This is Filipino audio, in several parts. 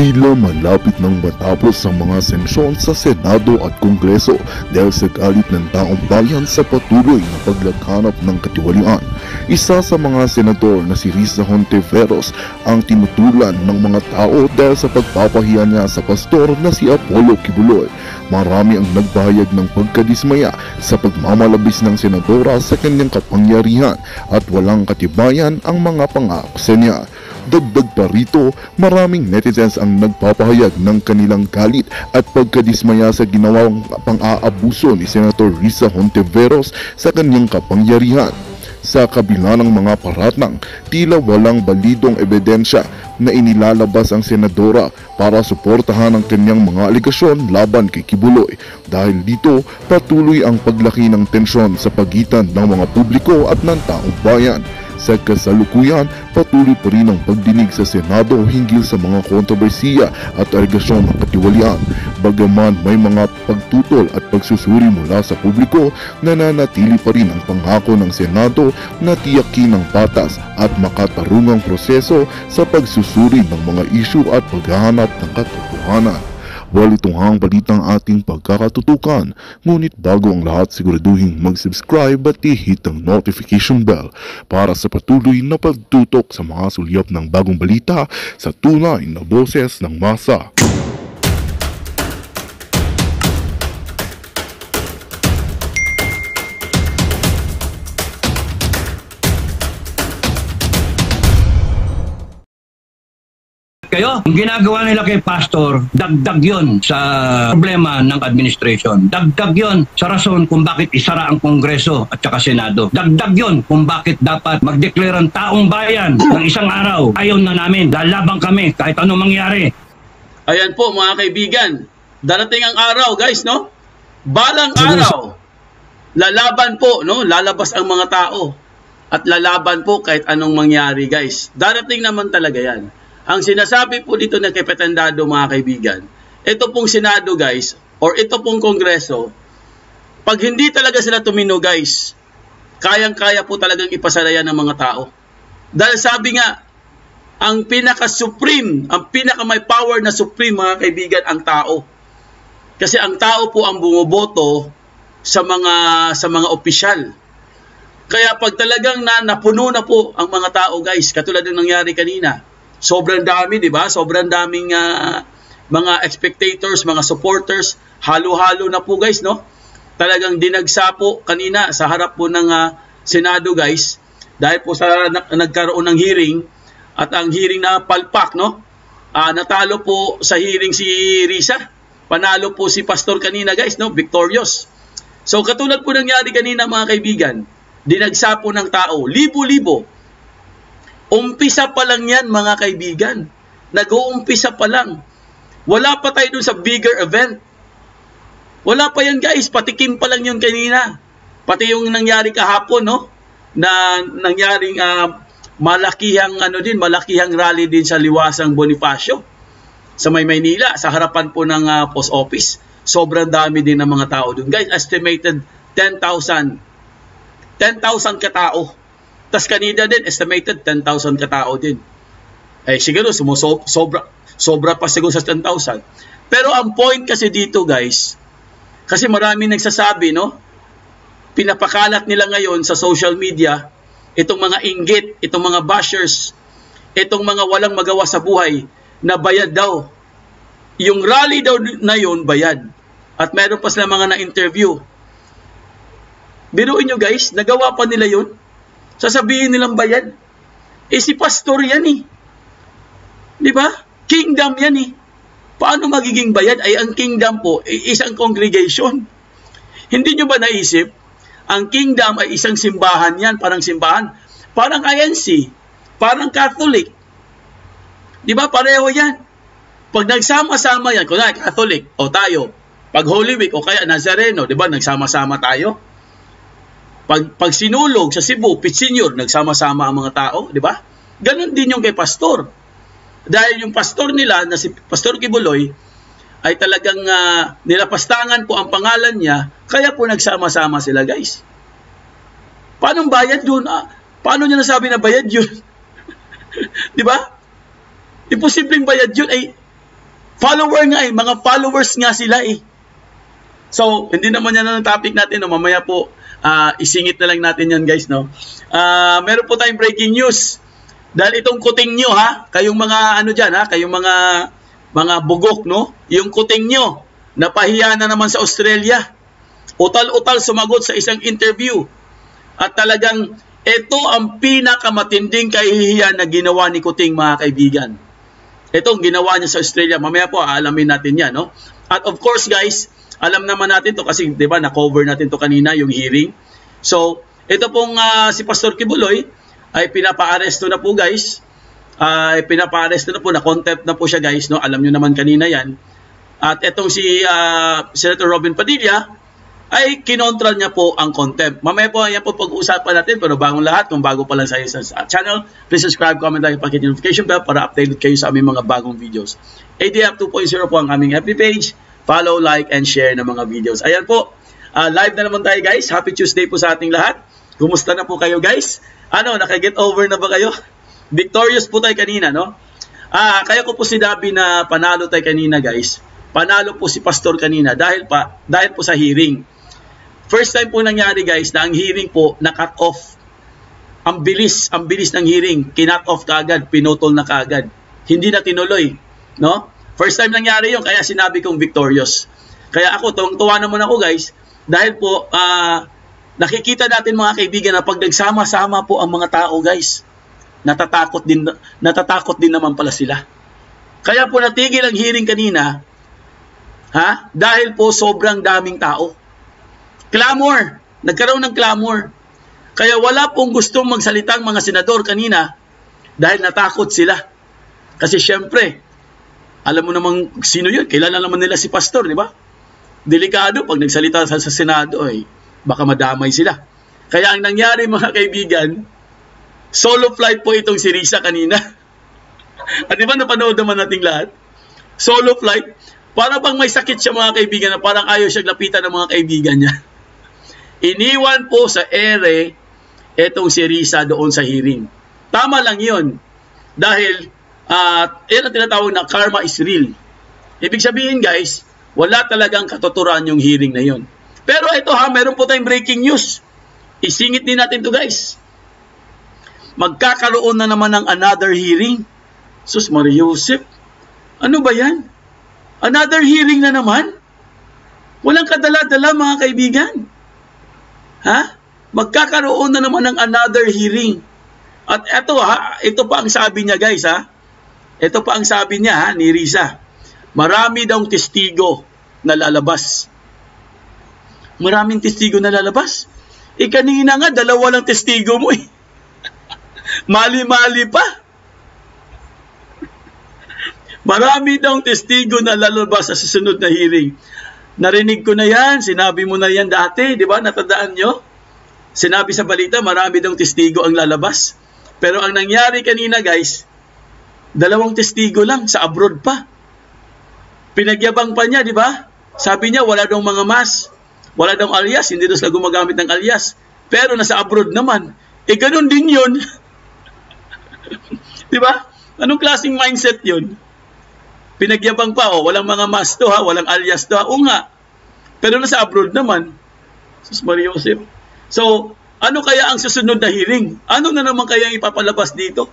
Tila malapit nang matapos ang mga sesyon sa Senado at Kongreso dahil sa galit ng taong bayan sa patuloy na paglaghanap ng katiwalian. Isa sa mga senador na si Risa Hontiveros ang tinutulan ng mga tao dahil sa pagpapahiya niya sa pastor na si Apollo Kibuloy. Marami ang nagbahayag ng pagkadismaya sa pagmamalabis ng senadora sa kanyang kapangyarihan at walang katibayan ang mga pang-aaksa niya. Dagdag pa rito, maraming netizens ang nagpapahayag ng kanilang galit at pagkadismaya sa ginawang pang-aabuso ni Senator Risa Hontiveros sa kanyang kapangyarihan. Sa kabila ng mga paratang, tila walang balidong ebidensya na inilalabas ang senadora para suportahan ang kanyang mga aligasyon laban kay Kibuloy. Dahil dito, patuloy ang paglaki ng tensyon sa pagitan ng mga publiko at ng taong bayan. Sa kasalukuyan, patuloy pa rin ang pagdinig sa Senado hinggil sa mga kontrobersiya at aligasyon ng katiwalian. Bagaman may mga pagtutol at pagsusuri mula sa publiko, nananatili pa rin ang pangako ng Senado na tiyakin ang patas at makatarungang proseso sa pagsusuri ng mga isyu at paghahanap ng katotohanan. Walitong balitang ating pagkakatutukan, ngunit bago ang lahat siguraduhin mag-subscribe at i-hit ang notification bell para sa patuloy na pagtutok sa mga sulyap ng bagong balita sa tunay na boses ng masa. Kayo, ang ginagawa nila kay Pastor, dagdag yon sa problema ng administration. Dagdag yon sa rason kung bakit isara ang Kongreso at saka Senado. Dagdag yon kung bakit dapat mag-declare ang taong bayan ng isang araw. Ayaw na namin, lalabang kami kahit anong mangyari. Ayan po mga kaibigan, darating ang araw guys, no? Balang araw, lalaban po, no? Lalabas ang mga tao at lalaban po kahit anong mangyari guys. Darating naman talaga yan. Ang sinasabi po dito na kay Petendado mga kaibigan, ito pong Senado guys, or ito pong Kongreso, pag hindi talaga sila tumino guys, kayang-kaya po talagang ipasaraya ng mga tao. Dahil sabi nga, ang pinaka-supreme, ang pinaka-may power na supreme mga kaibigan, ang tao. Kasi ang tao po ang bumoboto sa mga opisyal. Kaya pag talagang napuno na po ang mga tao guys, katulad ng nangyari kanina, sobrang dami, di ba? Sobrang daming mga spectators, mga supporters, halo-halo na po guys, no? Talagang dinagsa po kanina sa harap po ng Senado guys, dahil po sa nagkaroon ng hearing, at ang hearing na palpak, no? Natalo po sa hearing si Risa, panalo po si Pastor kanina guys, no? Victorious. So katulad po nangyari kanina mga kaibigan, dinagsa po ng tao, libo-libo. Umpisa pa lang yan mga kaibigan. Nag-uumpisa pa lang. Wala pa tayo dun sa bigger event. Wala pa yan guys. Patikim pa lang yun kanina. Pati yung nangyari kahapon, no? Na nangyaring malakihang rally din sa Liwasang Bonifacio sa Maynila, sa harapan po ng post office. Sobrang dami din ng mga tao dun. Guys, estimated 10,000 katao. Tas kanina din, estimated 10,000 katao din. Eh siguro, sobra pa siguro sa 10,000. Pero ang point kasi dito guys, kasi marami nagsasabi, no? Pinapakalat nila ngayon sa social media, itong mga inggit, itong mga bashers, itong mga walang magawa sa buhay, na bayad daw. Yung rally daw na yun, bayad. At meron pa sila mga na-interview. Biruin nyo guys, nagawa pa nila yun. Sasabihin nilang bayad. Eh si pastor yan eh. Di ba? Kingdom yan eh. Paano magiging bayad? Ay ang kingdom po ay isang congregation. Hindi nyo ba naisip? Ang kingdom ay isang simbahan yan. Parang simbahan. Parang INC. Parang Catholic. Di ba? Pareho yan. Pag nagsama-sama yan, kunwari Catholic o tayo, pag Holy Week o kaya Nazareno, di ba? Nagsama-sama tayo. Pag sinulog sa Cebu, Pitsenyor, nagsama-sama ang mga tao, di ba? Ganon din yung kay pastor. Dahil yung pastor nila, na si Pastor Kibuloy, ay talagang nilapastangan po ang pangalan niya, kaya po nagsama-sama sila guys. Paano bayad yun? Paano niya nasabi na bayad yun? Di ba? Imposibleng bayad yun. Ay, Follower nga eh, mga followers nga sila eh. So, hindi naman yan ang topic natin, no? Mamaya po, isingit na lang natin yan guys, no? Meron po tayong breaking news. Dahil itong kuting nyo, ha? Kayong mga ano dyan, ha? Kayong mga bugok, no? Yung kuting nyo, napahiya na naman sa Australia. Utal-utal sumagot sa isang interview. At talagang ito ang pinakamatinding kahihiyan na ginawa ni Kuting, mga kaibigan. Ito ang ginawa niya sa Australia. Mamaya po, aalamin natin yan, no? At of course, guys, alam naman natin to kasi, di ba, na-cover natin to kanina, yung hearing. So, ito pong si Pastor Kibuloy ay pinapa-aresto na po, guys. Pinapa-aresto na po, na-contempt na po siya, guys, no? Alam nyo naman kanina yan. At itong si Senator Robin Padilla ay kinontra niya po ang contempt. Mamaya po, yan po pag-uusapan natin. Pero bagong lahat, kung bago pa lang sa channel, please subscribe, comment, like, pakit yung notification bell para updated kayo sa aming mga bagong videos. ADF 2.0 po ang aming FB page. Follow, like, and share ng mga videos. Ayan po, live na naman tayo guys. Happy Tuesday po sa ating lahat. Kumusta na po kayo guys? Ano, naka-get over na ba kayo? Victorious po tayo kanina, no? Kaya ko po si Dabi na panalo tayo kanina guys. Panalo po si Pastor kanina dahil po sa hearing. First time po nangyari guys na ang hearing po na-cut off. Ang bilis ng hearing. Kinut off kaagad, pinutol na kaagad. Hindi na tinuloy, no? First time nangyari yun, kaya sinabi kong victorious. Kaya ako, tuwang-tuwa naman ako guys, dahil po, nakikita natin mga kaibigan na pag nagsama-sama po ang mga tao guys, natatakot din naman pala sila. Kaya po natigil ang hearing kanina, dahil po sobrang daming tao. Clamor, nagkaroon ng clamor. Kaya wala pong gustong magsalitang mga senador kanina dahil natakot sila. Kasi syempre, alam mo namang sino yun, kilala naman nila si Pastor, di ba? Delikado pag nagsalita sa Senado, baka madamay sila. Kaya ang nangyari mga kaibigan, solo flight po itong si Risa kanina. At di ba napanood naman nating lahat? Solo flight, para bang may sakit siya mga kaibigan na parang ayaw siya lapitan ng mga kaibigan niya. Iniwan po sa ere itong si Risa doon sa hearing. Tama lang yun. Dahil, yan ang tinatawag na karma is real. Ibig sabihin guys, wala talagang katuturan yung hearing na yun. Pero ito meron po tayong breaking news. Isingit din natin to guys. Magkakaroon na naman ng another hearing. Sus Maria Joseph, ano ba yan? Another hearing na naman? Walang kadala-dala mga kaibigan. Magkakaroon na naman ng another hearing. At ito pa ang sabi niya guys Ito pa ang sabi niya ni Risa. Marami daw testigo na lalabas. Maraming testigo na lalabas? Kanina nga, 2 lang testigo mo Mali-mali pa. Marami daw testigo na lalabas sa susunod na hearing. Narinig ko na yan, sinabi mo na yan dati, di ba? Natandaan nyo? Sinabi sa balita, marami daw testigo ang lalabas. Pero ang nangyari kanina guys, 2 testigo lang, sa abroad pa. Pinagyabang pa niya, di ba? Sabi niya, wala daw mga mas, wala daw alias, hindi daw sila gumagamit ng alias. Pero nasa abroad naman. Ganun din yun. Di ba? Anong klaseng mindset yun? Pinagyabang pa, walang mga mas to walang alias to Oo nga. Pero nasa abroad naman. Sus Maria Joseph. So, ano kaya ang susunod na hearing? Ano na naman kaya ipapalabas dito?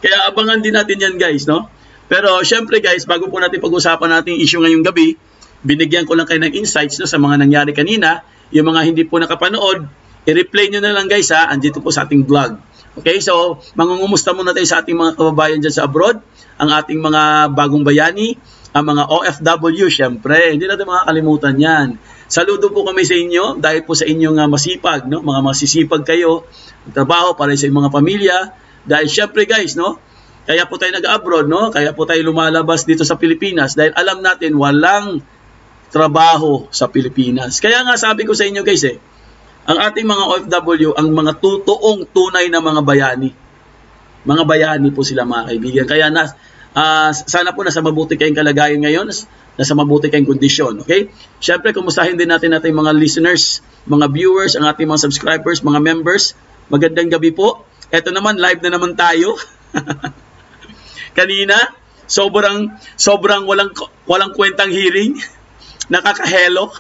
Kaya abangan din natin yan guys, no? Pero syempre guys, bago po natin pag-usapan natin issue ngayong gabi, binigyan ko lang kayo ng insights sa mga nangyari kanina. Yung mga hindi po nakapanood, i-replay nyo na lang guys andito po sa ating vlog. Okay, so mangungumusta muna tayo sa ating mga kababayan dyan sa abroad, ang ating mga bagong bayani, ang mga OFW, syempre, hindi natin makakalimutan yan. Saludo po kami sa inyo dahil po sa inyong masipag, no? Mga masisipag kayo, trabaho para sa inyong mga pamilya. Dahil syempre guys, no? Kaya po tayo nag-abroad, no? Kaya po tayo lumalabas dito sa Pilipinas dahil alam natin walang trabaho sa Pilipinas. Kaya nga sabi ko sa inyo guys ang ating mga OFW, ang mga totoong tunay na mga bayani. Mga bayani po sila mga kaibigan. Kaya sana po nasa mabuti kayong kalagayan ngayon, nasa mabuti kayong kondisyon. Okay? Siyempre, kumustahin din natin mga listeners, mga viewers, ang ating mga subscribers, mga members. Magandang gabi po. Eto naman, live na naman tayo. Kanina, Sobrang walang kwentang hearing. Nakakahelo.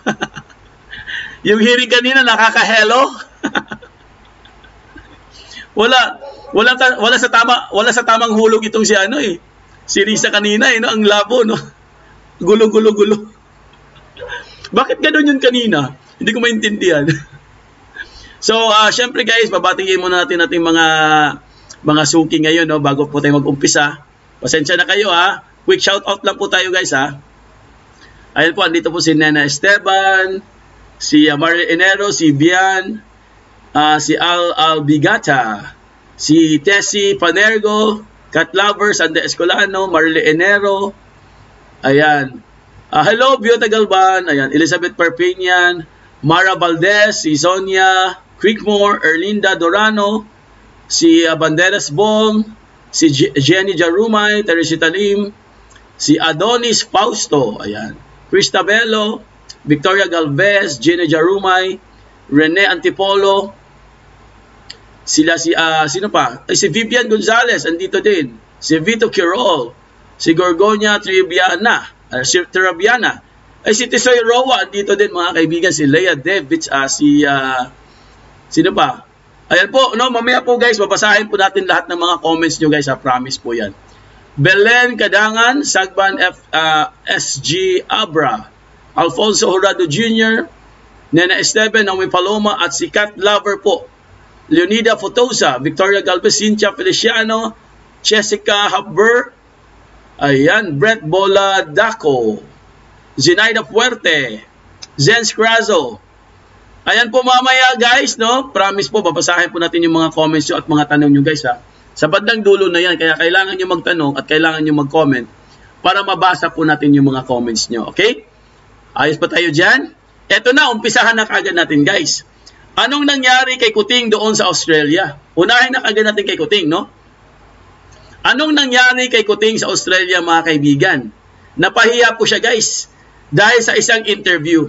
Yung hearing kanina nakakahelo. wala sa tamang hulog itong si ano eh. Si Risa kanina eh, no? Ang labo, no? Gulo. Bakit gano'n yun kanina? Hindi ko maintindihan. So, syempre guys, babatingin muna natin ating mga suki ngayon, no? Bago po tayo mag-umpisa. Pasensya na kayo, ha? Quick shoutout lang po tayo, guys, ha? Ayan po, andito po si Nena Esteban, si Marley Enero, si Bian, si Al Bigata, si Tessie Panergo, Cat Lover, Sande Escolano, Marley Enero, ayan. Hello, Biota Galban, ayan. Elizabeth Perpignan, Mara Valdez, si Sonia Quickmore, Erlinda Dorano, si Banderas Bong, si Jenny Jarumay, Teresita Lim, si Adonis Fausto, ayan. Krista Bello, Victoria Galvez, Jenny Jarumay, Rene Antipolo, sino pa? Si Vivian Gonzalez, andito din. Si Vito Quirol, si Gorgonia Triviana, si Tisoy Roa, andito din mga kaibigan. Si Leia Devich, sino pa? Ayan po, no, mamaya po guys, babasahin po natin lahat ng mga comments nyo guys, promise po yan. Belen Kadangan, Sagban SG Abra, Alfonso Jurado Jr., Nena Esteban, Naomi Paloma, at si Cat Lover po. Leonida Fotosa, Victoria Galvez, Cynthia Feliciano, Jessica Habber, ayan, Brett Bola Daco, Zenaida Fuerte, Zen Scrazo. Ayan po mamaya guys, no? Promise po, babasahin po natin yung mga comments nyo at mga tanong nyo guys, ha? Sa bandang dulo na yan, kaya kailangan nyo magtanong at kailangan nyo mag-comment para mabasa po natin yung mga comments nyo, okay? Ayos pa tayo dyan? Eto na, umpisahan na kagad natin guys. Anong nangyari kay Kuting doon sa Australia? Unahin na kagad natin kay Kuting, no? Anong nangyari kay Kuting sa Australia mga kaibigan? Napahiya po siya guys dahil sa isang interview.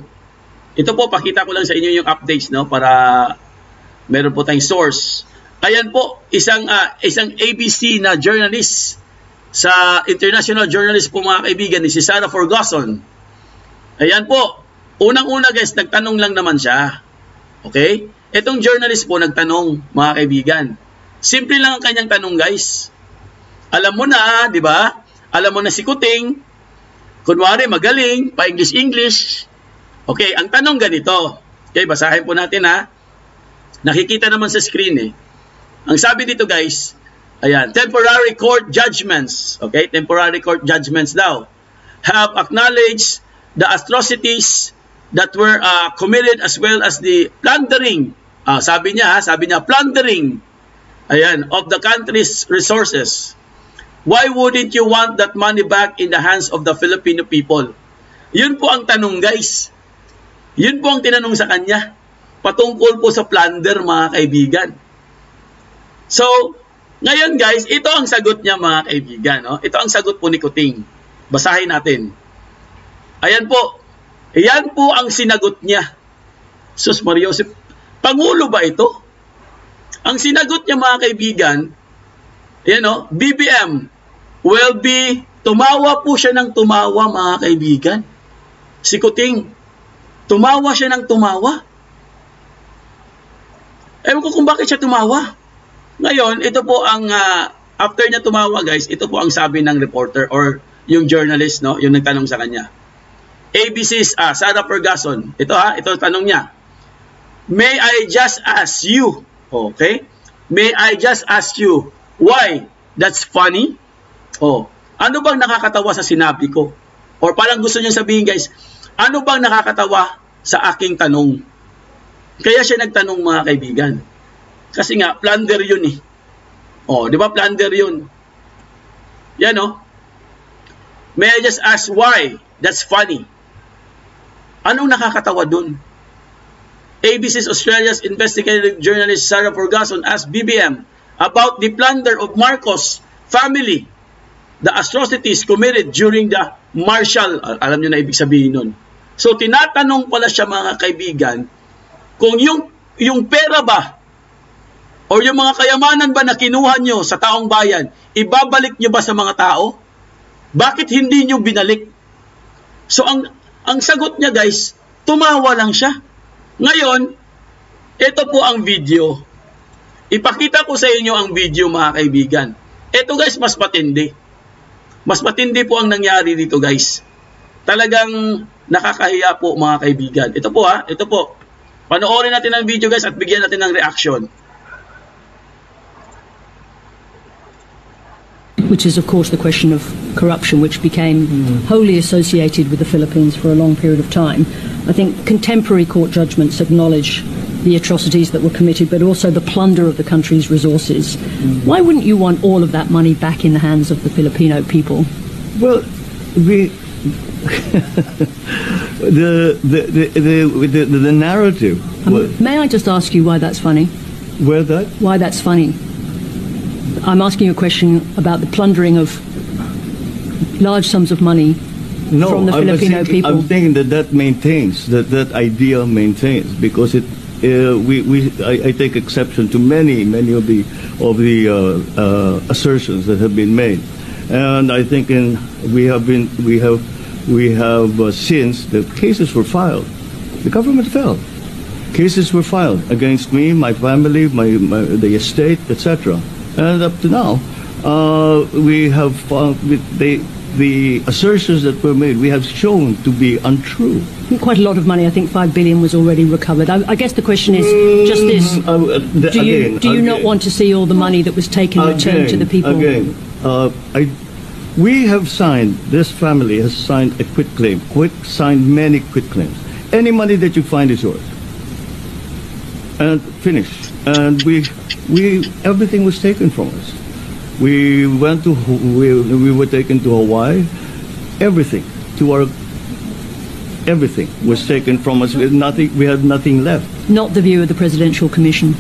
Ito po, pakita ko lang sa inyo yung updates, no? Para meron po tayong source. Ayan po, isang ABC na journalist sa international journalist po mga kaibigan ni si Sarah Ferguson. Ayan po, unang-una guys, nagtanong lang naman siya. Okay? Itong journalist po nagtanong mga kaibigan. Simple lang ang kanyang tanong guys. Alam mo na, di ba? Alam mo na si Kuting, kunwari magaling, pa-English. Okay, ang tanong ganito. Okay, basahin po natin ha. Nakikita naman sa screen eh. Ang sabi dito guys, ayan, temporary court judgments, okay, temporary court judgments daw, have acknowledged the atrocities that were committed as well as the plundering, sabi niya plundering, ayan, of the country's resources. Why wouldn't you want that money back in the hands of the Filipino people? Yun po ang tanong guys. Yun po ang tinanong sa kanya. Patungkol po sa plunder mga kaibigan. So, ngayon guys, ito ang sagot niya mga kaibigan. No? Ito ang sagot po ni Kuting. Basahin natin. Ayan po. Ayan po ang sinagot niya. Sus Maria Joseph, Pangulo ba ito? Ang sinagot niya mga kaibigan, ayan o, BBM will be, tumawa po siya ng tumawa mga kaibigan. Si Kuting, tumawa siya ng tumawa. Ewan ko kung bakit siya tumawa. Ngayon, ito po ang, after niya tumawa guys, ito po ang sabi ng reporter or yung journalist, no, yung nagtanong sa kanya. ABC's Sarah Ferguson. Ito tanong niya. May I just ask you, okay? May I just ask you, why? That's funny? Ano bang nakakatawa sa sinabi ko? Or parang gusto niya sabihin guys, ano bang nakakatawa sa aking tanong? Kaya siya nagtanong mga kaibigan. Kasi nga, plunder yun eh. Di ba plunder yun? Yan May I just ask why? That's funny. Anong nakakatawa dun? ABC's Australia's investigative journalist Sarah Ferguson asked BBM about the plunder of Marcos family, the atrocities committed during the martial, alam nyo na ibig sabihin nun. So tinatanong pala siya mga kaibigan, kung yung pera ba, o yung mga kayamanan ba na kinuha nyo sa taong bayan, ibabalik nyo ba sa mga tao? Bakit hindi nyo binalik? So ang sagot niya guys, tumawa lang siya. Ngayon, ito po ang video. Ipakita ko sa inyo ang video mga kaibigan. Ito guys, mas matindi. Mas matindi po ang nangyari dito guys. Talagang nakakahiya po mga kaibigan. Ito po ha, ito po. Panoorin natin ang video guys at bigyan natin ng reaction. Which is, of course, the question of corruption, which became wholly associated with the Philippines for a long period of time. I think contemporary court judgments acknowledge the atrocities that were committed, but also the plunder of the country's resources. Why wouldn't you want all of that money back in the hands of the Filipino people? Well, we the narrative. May I just ask you why that's funny? Where that? Why that's funny? I'm asking you a question about the plundering of large sums of money from the Filipino people. I'm thinking that maintains, that idea maintains, because I take exception to many of the assertions that have been made, and I think we have since the cases were filed, the government fell. Cases were filed against me, my family, the estate, etc. And up to now, we have found the assertions that were made, we have shown to be untrue. Quite a lot of money. I think 5 billion was already recovered. I guess the question is just this: do you not want to see all the money that was taken returned to the people? We have signed. This family has signed a quitclaim. Signed many quitclaims. Any money that you find is yours, and finished. And everything was taken from us. We went to we were taken to Hawaii. Everything was taken from us. We had nothing left. Not the view of the Presidential Commission.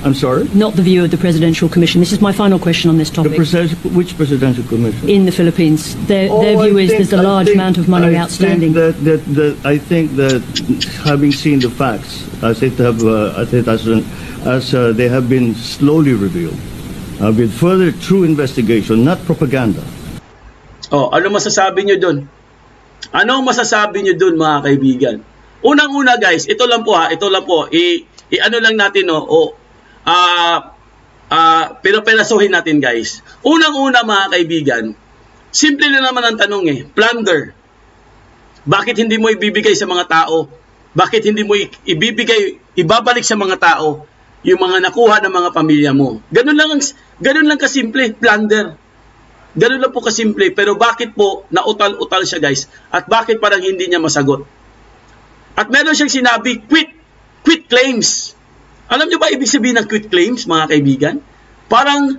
I'm sorry? Not the view of the Presidential Commission. This is my final question on this topic. Which Presidential Commission? In the Philippines. Their view is there's a large amount of money outstanding. I think that having seen the facts, as they have been slowly revealed, with further true investigation, not propaganda. Oh, ano masasabi nyo dun? Ano masasabi nyo dun mga kaibigan? Unang-una guys, ito lang po. I-ano lang natin pero perasuhin natin guys. Unang-una mga kaibigan, simple na naman ang tanong plunder. Bakit hindi mo ibibigay sa mga tao? Bakit hindi mo ibabalik sa mga tao yung mga nakuha ng mga pamilya mo? Ganun lang kasimple, plunder. Ganun lang po kasimple, pero bakit po nautal-utal siya guys? At bakit parang hindi niya masagot? At meron siyang sinabi, quit claims. Alam niyo ba ibig sabihin ng quit claims, mga kaibigan? Parang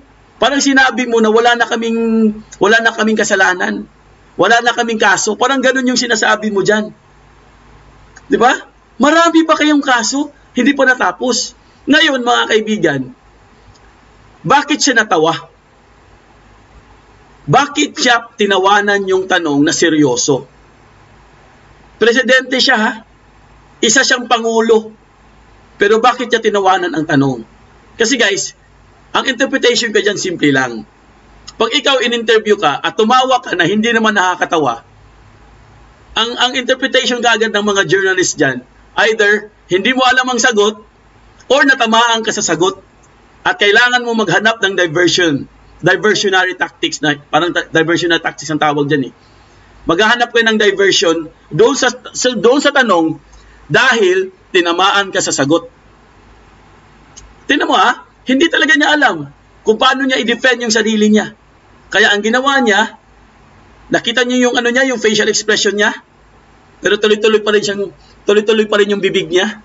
sinabi mo na wala na kaming kasalanan. Wala na kaming kaso. Parang ganun yung sinasabi mo diyan. 'Di ba? Marami pa kayong kaso, hindi pa natapos. Ngayon, mga kaibigan, bakit siya natawa? Bakit siya tinawanan yung tanong na seryoso? Presidente siya ha? Isa siyang pangulo. Pero bakit niya tinawanan ang tanong? Kasi guys, ang interpretation ko dyan simple lang. Pag ikaw in-interview ka at tumawa ka na hindi naman nakakatawa, ang interpretation kaagad ng mga journalist dyan, either hindi mo alam ang sagot or natamaan ka sa sagot at kailangan mo maghanap ng diversionary tactics, na parang diversionary tactics ang tawag dyan Maghahanap kayo ng diversion doon sa tanong dahil tinamaan ka sa sagot. Tingnan mo hindi talaga niya alam kung paano niya i-defend yung sarili niya. Kaya ang ginawa niya, nakita niyo yung facial expression niya, pero tuloy-tuloy pa rin yung bibig niya.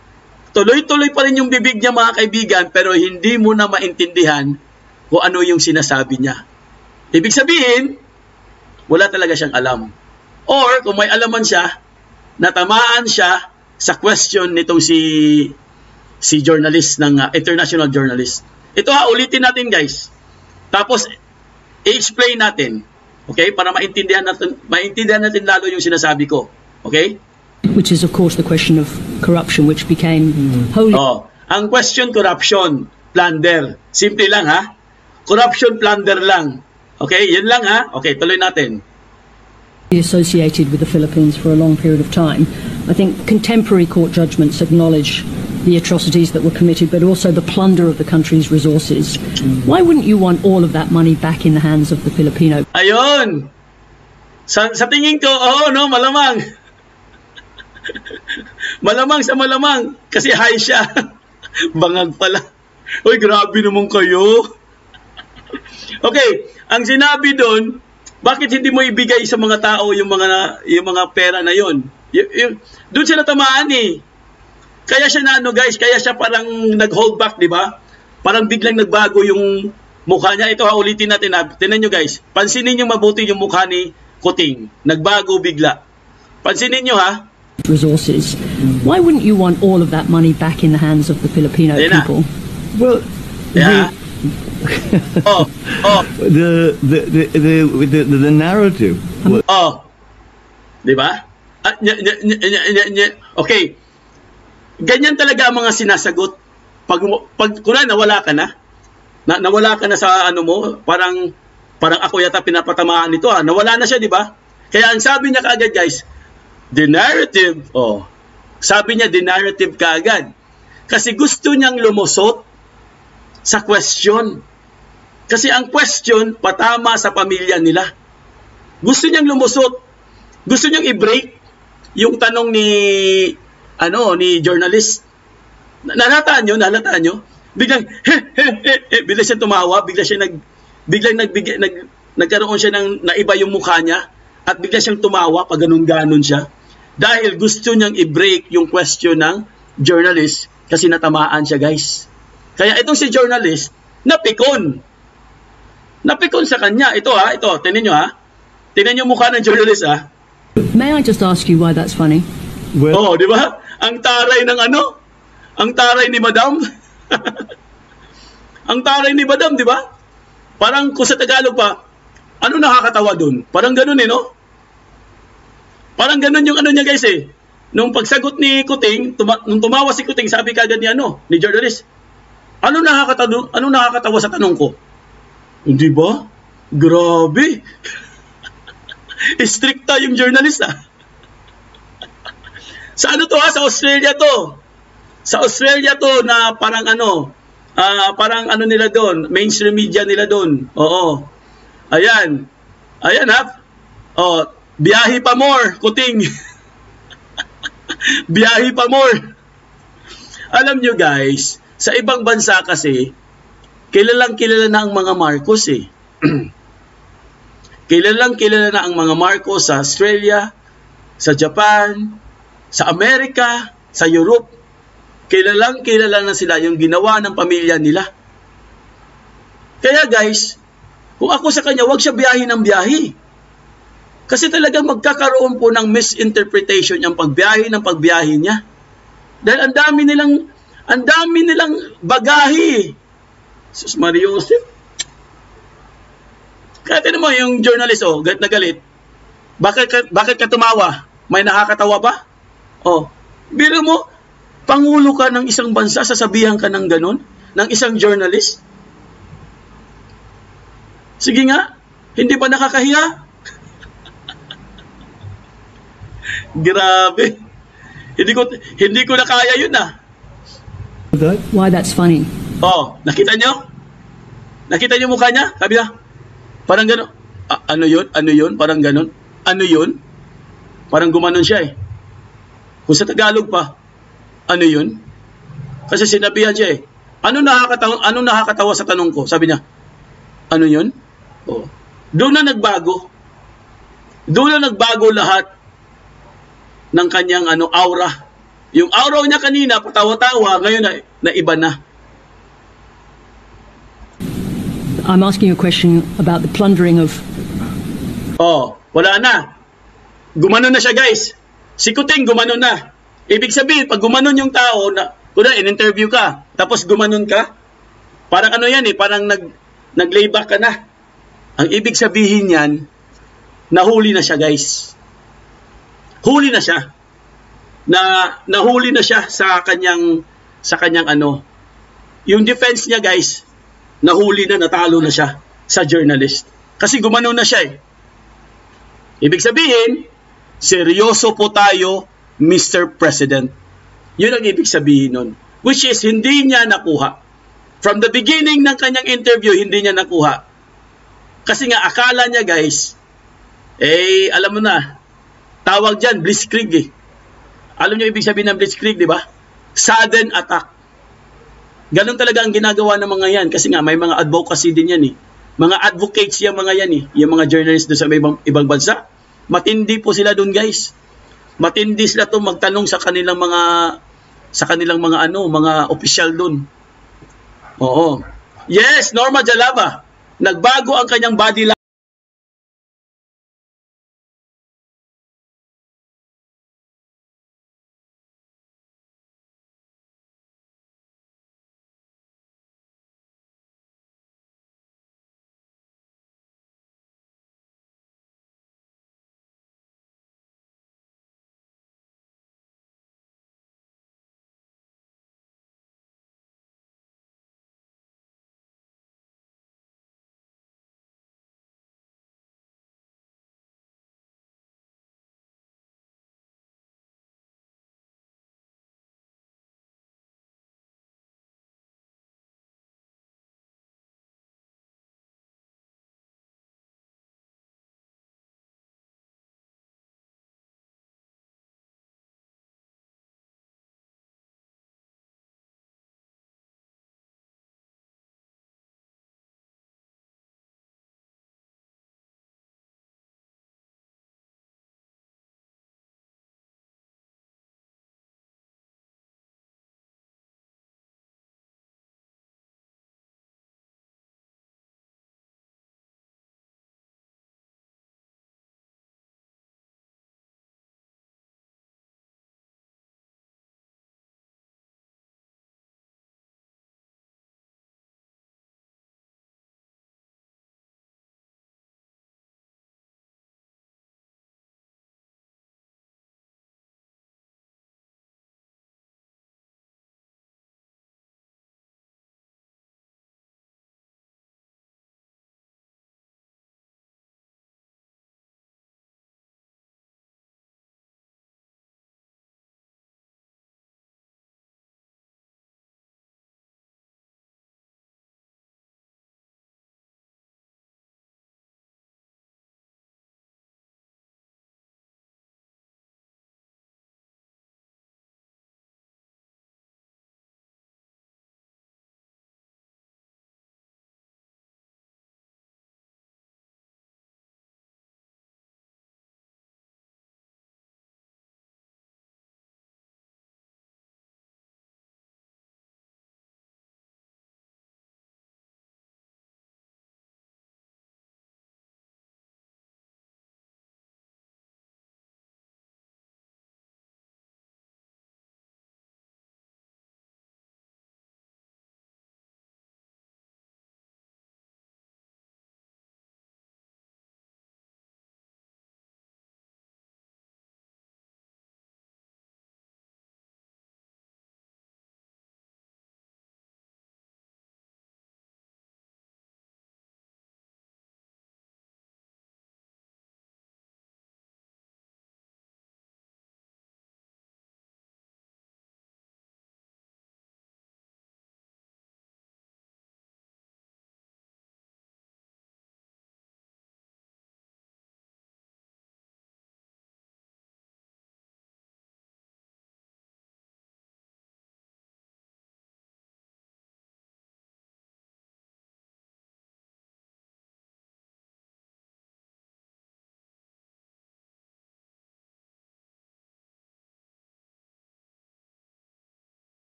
Tuloy-tuloy pa rin yung bibig niya mga kaibigan, pero hindi mo na maintindihan kung ano yung sinasabi niya. Ibig sabihin, wala talaga siyang alam. Or kung may alaman siya, natamaan siya sa question nitong si journalist ng international journalist. Ito ulitin natin guys. Tapos i-explain natin. Okay? Para maintindihan natin lalo yung sinasabi ko. Okay? Which is of course the question of corruption, which became wholly... Ang question, corruption, plunder. Simple lang Corruption, plunder lang. Okay? Yan lang Okay, tuloy natin. associated with the Philippines for a long period of time. I think contemporary court judgments acknowledge the atrocities that were committed, but also the plunder of the country's resources. Why wouldn't you want all of that money back in the hands of the Filipino? Ayun. Sa tingin ko, no, malamang. Malamang sa malamang. Kasi high siya. Bangag pala. Uy, grabe naman kayo. Okay, ang sinabi doon, bakit hindi mo ibigay sa mga tao yung mga pera na yon? Doon siya natamaan eh. Kaya siya na guys, kaya siya parang nag-hold back, di ba? Parang biglang nagbago yung mukha niya. Ito ulitin natin. Tingnan nyo guys. Pansinin nyo mabuti yung mukha ni Kuting. Nagbago bigla. Pansinin nyo ha. Resources. Why wouldn't you want all of that money back in the hands of the Filipino people? Well, Yeah. the narrative. Di ba? Okay. Ganyan talaga ang mga sinasagot. Pag kuna nawala ka na. Nawala ka na sa ano mo, parang ako yata pinapatamaan nito Nawala na siya, di ba? Kaya ang sabi niya kaagad, guys, the narrative. Sabi niya the narrative kaagad. Kasi gusto niyang lumusot sa question. Kasi ang question patama sa pamilya nila. Gusto niyang lumusot. Gusto niyang i-break yung tanong ni journalist. Nalataan nyo? Biglang bigla siya tumawa, nagkaroon siya ng naiba yung mukha niya at bigla siyang tumawa pag ganun-ganon siya. Dahil gusto niyang i-break yung question ng journalist kasi natamaan siya, guys. Kaya itong si journalist, napikon sa kanya. Ito, tingnan nyo tingnan nyo mukha ng journalist May I just ask you why that's funny? Well, di ba? Ang taray ng ang taray ni Madam. Ang taray ni Madam, di ba? Parang kung sa Tagalog pa, ano nakakatawa dun? Parang ganun no? Parang ganun yung niya guys Nung pagsagot ni Kuting, nung tumawa si Kuting, sabi kagad ni journalist, ano nakakatawa sa tanong ko? Hindi ba? Grabe. Stricta yung journalist Sa ano to sa Australia to. Sa Australia to na parang parang nila doon, mainstream media nila doon. Oo. Ayan biyahe pa more, Kuting. Biyahe pa more. Alam nyo guys, sa ibang bansa kasi, kilalang kilala na ang mga Marcos Kilalang kilala na ang mga Marcos sa Australia, sa Japan, sa Amerika, sa Europe. Kilalang kilala na sila yung ginawa ng pamilya nila. Kaya guys, kung ako sa kanya, wag siya biyahe ng biyahe. Kasi talagang magkakaroon po ng misinterpretation yung pagbiyahe niya. Dahil ang dami nilang bagahe. Sus Maria Joseph. Kaya tinan mo yung journalist galit na galit. Bakit ka tumawa? May nakakatawa ba? Biro mo, pangulo ka ng isang bansa, sasabihan ka ng ganon, ng isang journalist? Sige nga, hindi ba nakakahiya? Grabe. Hindi ko na kaya yun Why that's funny? Nakita nyo? Nakita nyo mukha niya? Sabi niya, parang gano'n. Ano yun? Parang gano'n. Ano yun? Parang gumanon siya Kung sa Tagalog pa, ano yun? Kasi sinabihan siya Ano nakakatawa sa tanong ko? Sabi niya, ano yun? Doon na nagbago. Doon na nagbago lahat ng kanyang aura. Yung aura niya kanina, patawa-tawa, ngayon na iba na. I'm asking you a question about the plundering of... Wala na. Gumanon na siya, guys. Si Kuting, gumanon na. Ibig sabihin, pag gumanon yung tao, in-interview ka, tapos gumanon ka, parang parang nag-layback ka na. Ang ibig sabihin yan, nahuli na siya, guys. Huli na siya. Nahuli na siya sa kanyang yung defense niya, guys, nahuli na, natalo na siya sa journalist. Kasi gumanon na siya Ibig sabihin, seryoso po tayo, Mr. President. Yun ang ibig sabihin nun. Which is, hindi niya nakuha. From the beginning ng kanyang interview, hindi niya nakuha. Kasi nga, akala niya guys, alam mo na, tawag dyan, blitzkrieg eh. Alam niyo ibig sabihin ng blitzkrieg, di ba? Sudden attack. Ganun talaga ang ginagawa ng mga yan. Kasi nga, may mga advocacy din yan eh. Mga advocates yung mga yan eh. Yung mga journalists doon sa ibang bansa. Matindi po sila doon guys. Matindi sila to magtanong sa kanilang mga mga opisyal doon. Oo. Yes, Norma Jalaba. Nagbago ang kanyang body